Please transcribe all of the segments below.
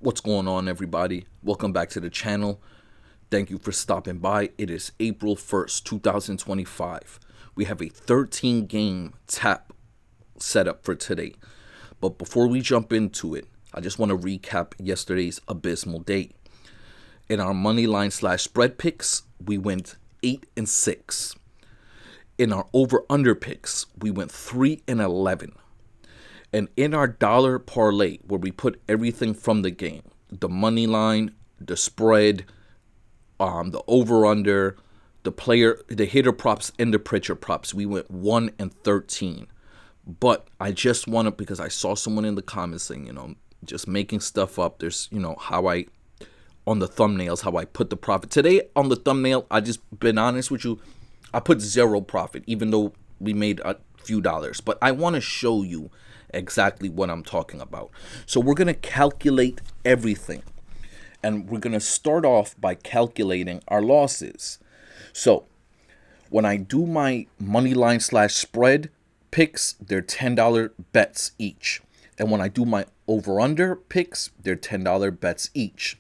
What's going on, everybody? Welcome back to the channel. Thank you for stopping by. It is April 1st, 2025. We have a 13 game tap setup for today. But before we jump into it, I just want to recap yesterday's abysmal day. In our money line slash spread picks, we went 8 and 6. In our over under picks, we went 3 and 11. And in our dollar parlay, where we put everything from the game, the money line, the spread, the over under, the hitter props, and the pitcher props, we went 1 and 13. But I just wanted, because I saw someone in the comments saying, just making stuff up. There's, how I, on the thumbnails, how I put the profit. Today on the thumbnail, I just been honest with you, I put zero profit, even though we made a few dollars. But I want to show you exactly what I'm talking about. So we're going to calculate everything. And we're going to start off by calculating our losses. So when I do my money line slash spread picks, they're $10 bets each. And when I do my over under picks, they're $10 bets each.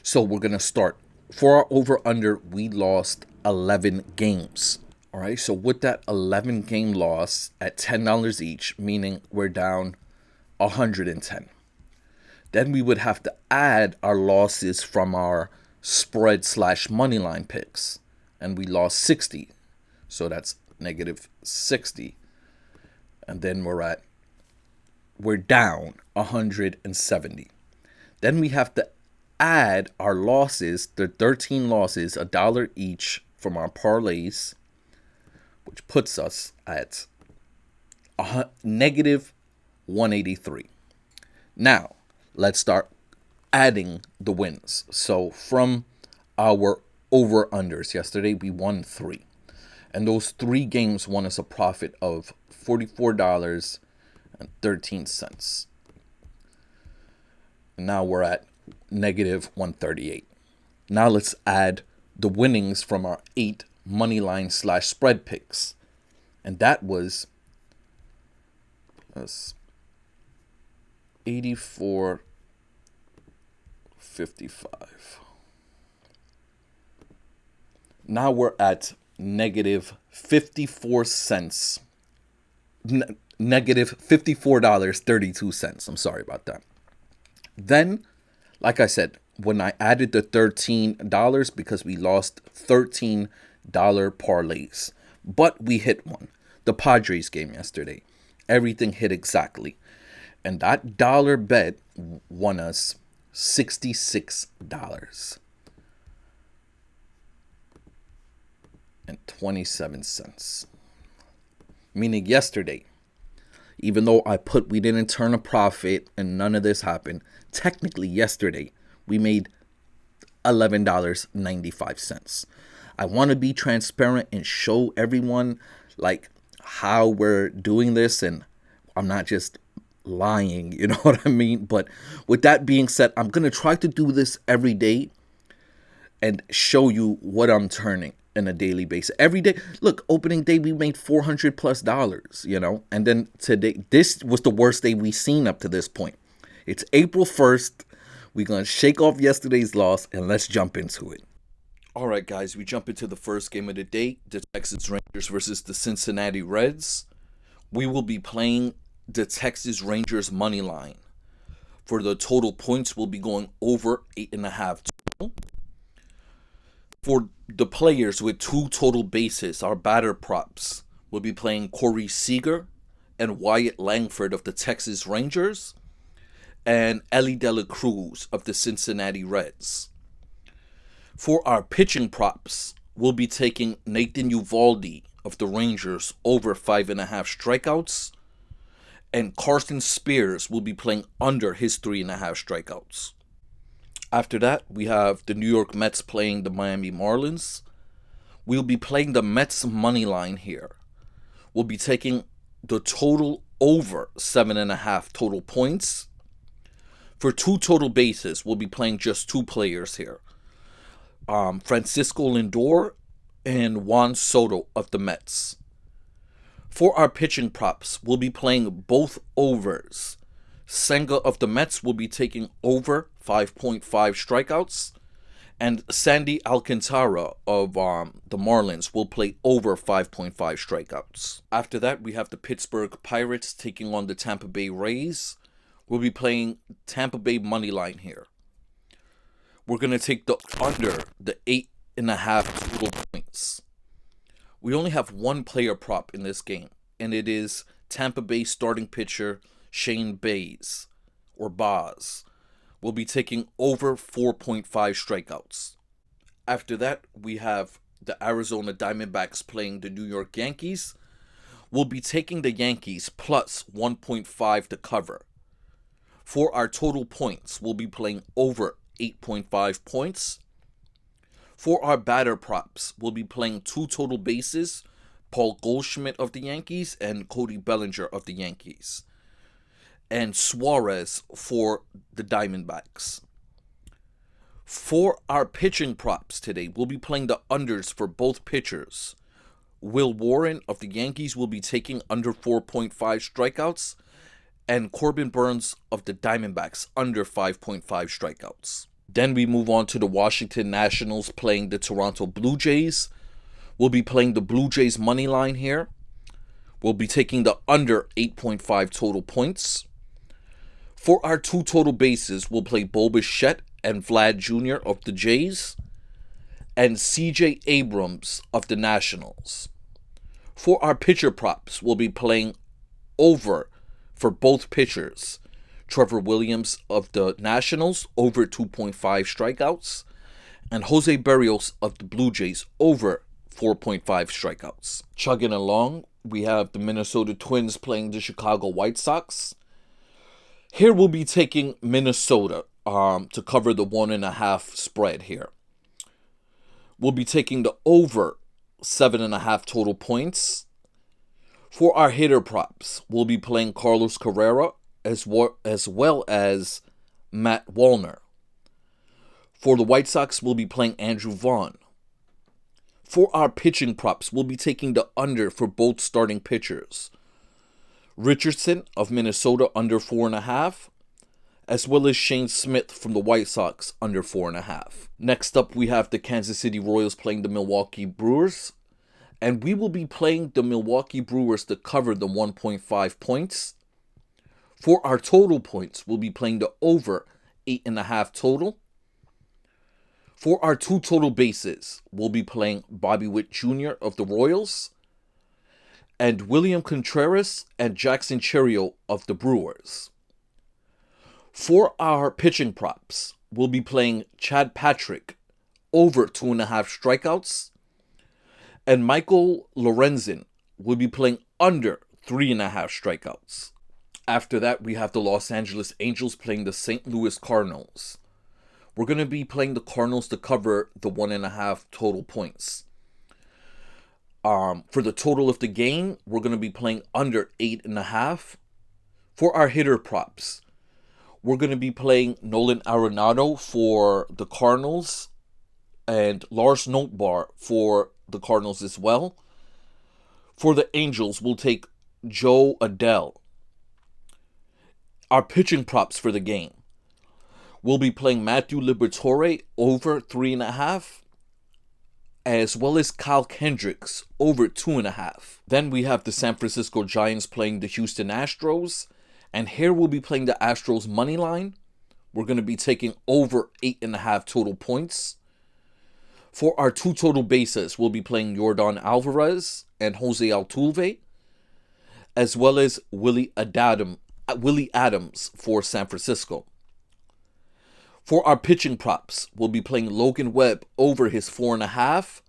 So we're going to start. For our over under, we lost 11 games. All right, so with that 11 game loss at $10 each, meaning we're down 110. Then we would have to add our losses from our spread slash money line picks. And we lost 60. So that's negative 60. And then we're down 170. Then we have to add our losses, the 13 losses, $1 each from our parlays, which puts us at negative 183. Now, let's start adding the wins. So from our over-unders yesterday, we won 3. And those 3 games won us a profit of $44.13. And now we're at negative 138. Now let's add the winnings from our 8 money line slash spread picks. And that was 84.55. Now we're at negative 54 cents. Negative $54.32. I'm sorry about that. Then, like I said, when I added the $13, because we lost $13 parlays, but we hit one. The Padres game yesterday, everything hit exactly, and that dollar bet won us $66.27. Meaning yesterday, even though we didn't turn a profit and none of this happened, technically yesterday we made $11.95. I want to be transparent and show everyone how we're doing this, and I'm not just lying, you know what I mean? But with that being said, I'm going to try to do this every day and show you what I'm turning on a daily basis. Every day, look, opening day we made $400+, and then today, this was the worst day we've seen up to this point. It's April 1st. We're going to shake off yesterday's loss and let's jump into it. All right, guys, we jump into the first game of the day, the Texas Rangers versus the Cincinnati Reds. We will be playing the Texas Rangers money line. For the total points, we'll be going over 8.5 total. For the players with 2 total bases, our batter props, we'll be playing Corey Seager and Wyatt Langford of the Texas Rangers, and Ellie De La Cruz of the Cincinnati Reds. For our pitching props, we'll be taking Nathan Eovaldi of the Rangers over 5.5 strikeouts, and Carson Spears will be playing under his 3.5 strikeouts. After that, we have the New York Mets playing the Miami Marlins. We'll be playing the Mets money line here. We'll be taking the total over 7.5 total points. For 2 total bases, we'll be playing just 2 players here. Francisco Lindor and Juan Soto of the Mets. For our pitching props, we'll be playing both overs. Senga of the Mets will be taking over 5.5 strikeouts. And Sandy Alcantara of the Marlins will play over 5.5 strikeouts. After that, we have the Pittsburgh Pirates taking on the Tampa Bay Rays. We'll be playing Tampa Bay money line here. We're going to take the under the 8.5 total points. We only have one player prop in this game, and it is Tampa Bay starting pitcher Shane Bays, or Baz. Will be taking over 4.5 strikeouts. After that, we have the Arizona Diamondbacks playing the New York Yankees. We'll be taking the Yankees plus 1.5 to cover. For our total points, we'll be playing over 8.5 points. For our batter props, we'll be playing 2 total bases, Paul Goldschmidt of the Yankees and Cody Bellinger of the Yankees, and Suarez for the Diamondbacks. For our pitching props today, we'll be playing the unders for both pitchers. Will Warren of the Yankees will be taking under 4.5 strikeouts, and Corbin Burnes of the Diamondbacks under 5.5 strikeouts. Then we move on to the Washington Nationals playing the Toronto Blue Jays. We'll be playing the Blue Jays money line here. We'll be taking the under 8.5 total points. For our 2 total bases, we'll play Bo Bichette and Vlad Jr. of the Jays and CJ Abrams of the Nationals. For our pitcher props, we'll be playing over for both pitchers. Trevor Williams of the Nationals over 2.5 strikeouts, and Jose Berrios of the Blue Jays over 4.5 strikeouts. Chugging along, we have the Minnesota Twins playing the Chicago White Sox. Here we'll be taking Minnesota to cover the 1.5 spread here. We'll be taking the over 7.5 total points. For our hitter props, we'll be playing Carlos Carrera as well as Matt Wallner. For the White Sox, we'll be playing Andrew Vaughn. For our pitching props, we'll be taking the under for both starting pitchers. Richardson of Minnesota under 4.5, as well as Shane Smith from the White Sox under 4.5. Next up, we have the Kansas City Royals playing the Milwaukee Brewers, and we will be playing the Milwaukee Brewers to cover the 1.5 points. For our total points, we'll be playing the over 8.5 total. For our 2 total bases, we'll be playing Bobby Witt Jr. of the Royals and William Contreras and Jackson Chourio of the Brewers. For our pitching props, we'll be playing Chad Patrick over 2.5 strikeouts, and Michael Lorenzen will be playing under 3.5 strikeouts. After that, we have the Los Angeles Angels playing the St. Louis Cardinals. We're going to be playing the Cardinals to cover the 1.5 total points. For the total of the game, we're going to be playing under 8.5. For our hitter props, we're going to be playing Nolan Arenado for the Cardinals and Lars Nootbaar for the Cardinals as well. For the Angels, we'll take Joe Adele. Our pitching props for the game, we'll be playing Matthew Liberatore over 3.5, as well as Kyle Kendricks over 2.5. Then we have the San Francisco Giants playing the Houston Astros, and here we'll be playing the Astros money line. We're going to be taking over 8.5 total points. For our 2 total bases, we'll be playing Yordan Alvarez and Jose Altuve, as well as Willie Adams for San Francisco. For our pitching props, we'll be playing Logan Webb over his 4.5,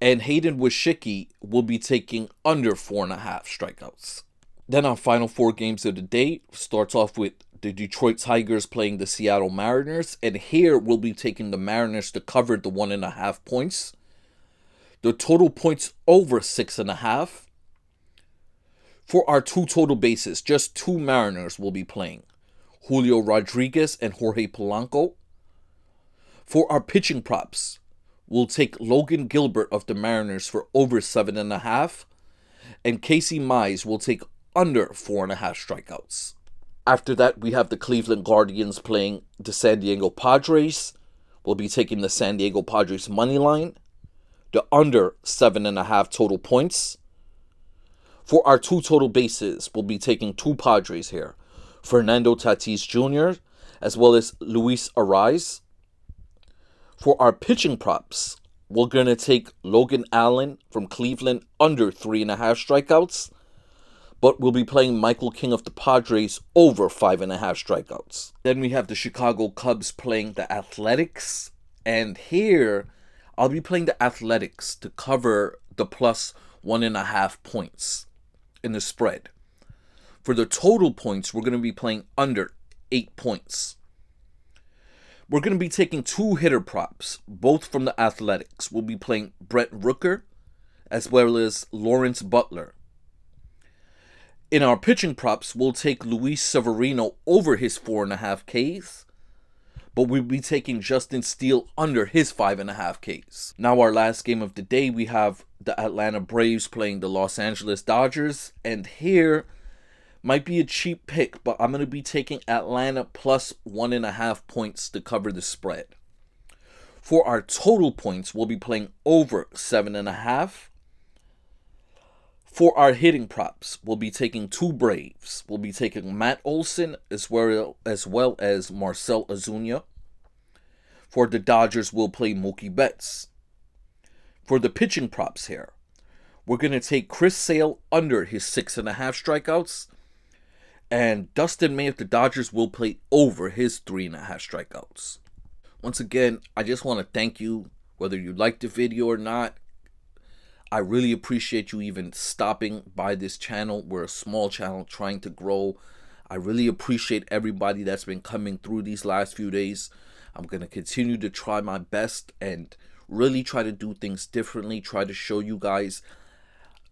and Hayden Washicki will be taking under 4.5 strikeouts. Then our final 4 games of the day starts off with the Detroit Tigers playing the Seattle Mariners, and here we'll be taking the Mariners to cover the 1.5 points. The total points over 6.5. For our 2 total bases, just 2 Mariners will be playing, Julio Rodriguez and Jorge Polanco. For our pitching props, we'll take Logan Gilbert of the Mariners for over 7.5, and Casey Mize will take under 4.5 strikeouts. After that, we have the Cleveland Guardians playing the San Diego Padres. We'll be taking the San Diego Padres money line, the under 7.5 total points. For our two total bases, we'll be taking two Padres here, Fernando Tatis Jr. as well as Luis Ariz. For our pitching props, we're going to take Logan Allen from Cleveland under 3.5 strikeouts, but we'll be playing Michael King of the Padres over 5.5 strikeouts. Then we have the Chicago Cubs playing the Athletics, and here I'll be playing the Athletics to cover the plus 1.5 points in the spread. For the total points, we're going to be playing under 8 points. We're going to be taking two hitter props, both from the Athletics. We'll be playing Brett Rooker as well as Lawrence Butler. In our pitching props, we'll take Luis Severino over his 4.5 Ks, but we'll be taking Justin Steele under his 5.5 Ks. Now our last game of the day, we have the Atlanta Braves playing the Los Angeles Dodgers, and here might be a cheap pick, but I'm going to be taking Atlanta plus 1.5 points to cover the spread. For our total points, we'll be playing over 7.5. For our hitting props, we'll be taking two Braves. We'll be taking Matt Olson as well as Marcell Ozuna. For the Dodgers, we'll play Mookie Betts. For the pitching props here, we're going to take Chris Sale under his 6.5 strikeouts. And Dustin May of the Dodgers will play over his 3.5 strikeouts. Once again, I just want to thank you, whether you liked the video or not. I really appreciate you even stopping by this channel. We're a small channel trying to grow. I really appreciate everybody that's been coming through these last few days. I'm going to continue to try my best and really try to do things differently. Try to show you guys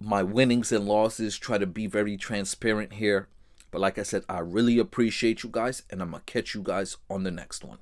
my winnings and losses. Try to be very transparent here. But like I said, I really appreciate you guys, and I'm going to catch you guys on the next one.